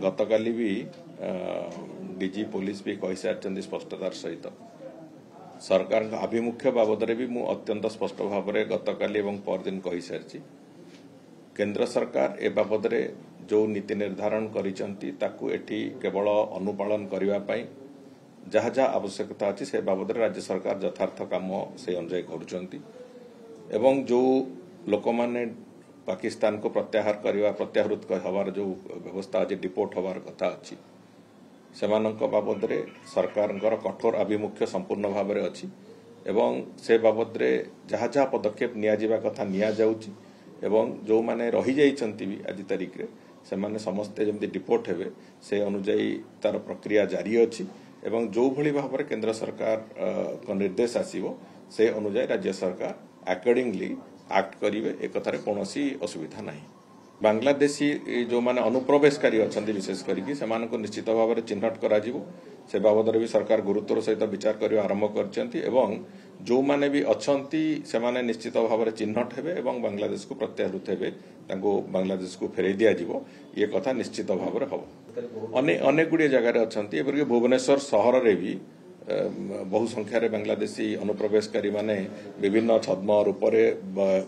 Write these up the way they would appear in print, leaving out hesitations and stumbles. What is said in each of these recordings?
गतकाली भी DG police भी कही सारी स्पष्टतार सहित सरकार आभिमुख्य बाबद भी मु अत्यंत स्पष्ट भाव में गतकाली एवं परदिन कही सारी केंद्र सरकार ए बाबद जो नीति निर्धारण करिसंती ताकू एठी केवल अनुपालन करने जहाँ जहाँ आवश्यकता अच्छी से बाबद राज्य सरकार यथार्थ काम से अनुजाई करुचंती एवं जो लोक माने पाकिस्तान को प्रत्याहृत हवार जो व्यवस्था अच्छी डिपोर्ट हवार कथा अच्छी से बाबद सरकार कठोर आभिमुख्य संपूर्ण भाव में अच्छी एवं से बाबद जहाँ जहाँ पदक्षेप निया कथा निया जाउची एवं जो माने रही जाइछंती भी आज तारीख रे से माने समस्ते जमती डिपोर्ट हेबे से अनुजाई तार प्रक्रिया जारी अच्छी एवं जो भली भाव में केंद्र सरकार को निर्देश आसीबो से अनुजाई राज्य सरकार अकॉर्डिंगली एक्ट करिवे एक कथारे कोनोसी असुविधा नाही। बांग्लादेशी जो माने अनुप्रवेशकारी अछंती विशेष करिकि सेमान को निश्चित भाव में चिन्हट करा जिवो से बाबद भी सरकार गुरुत्वर सहित विचार करबा आरंभ करछंती एवं जो माने भी अछंती से माने निश्चित भाव में चिन्हट हेबे एवं बांग्लादेश को प्रत्याहृत हेबे तांको बांग्लादेश को फेरई दिया जिवो ये कथा निश्चित भाव में हबो। अनेक गुड़िया जगार अछंती एबरके भुवनेश्वर सहर रे भी बहु संख्यार बांग्लादेशी अनुप्रवेशकारी माने विभिन्न छद्म रूप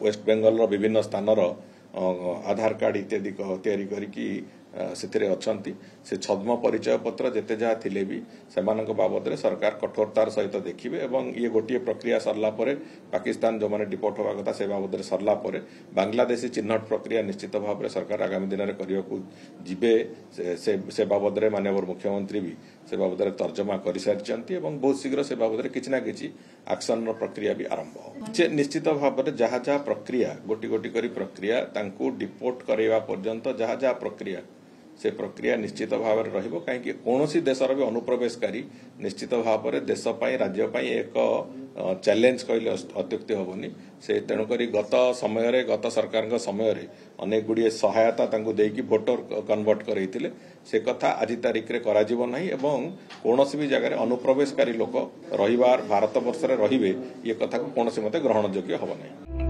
वेस्ट बेंगल विभिन्न स्थानर आधार कार्ड इत्यादि तैयारी करिकी से अछंती से छद्म परिचय पत्र जेते जहाँ थिले भी सेमानक बाबद सरकार कठोरतार सहित देखिए एवं ये गोटे प्रक्रिया सरला परे पाकिस्तान जो माने डिपोर्ट होगा कथा से बाबद सरला परे बांग्लादेशी चिन्हट प्रक्रिया निश्चित भाव में सरकार आगामी दिन में करने जीवे से बाबद माननीय मुख्यमंत्री भी से बाबद तर्जमा कर सारी एवं बहुत शीघ्र से बाबद किसी ना कि एक्शन प्रक्रिया भी आरंभ हो निश्चित भाव में जहाँ जहाँ प्रक्रिया गोटी गोटी करी प्रक्रिया तांकू डिपोर्ट करवा पर्यंत जहाँ जहाँ प्रक्रिया से प्रक्रिया निश्चित भाव में रहिबो कहीं कौन देशर भी अनुप्रवेशकारी निश्चित भाव में देश राज्य एक चैलेंज कहले अत्युक्ति हेनी से तेणुक गत सरकार समय अनेक गुड़िए सहायता देकी वोटर कन्वर्ट करते से कथा आज तारीख में कराजिबो नहीं एवं कौन भी जगह अनुप्रवेशकारी लोक रहिबार भारत वर्ष रे रहिबे ये कथा को कौन मते ग्रहण योग्य हबो नहीं।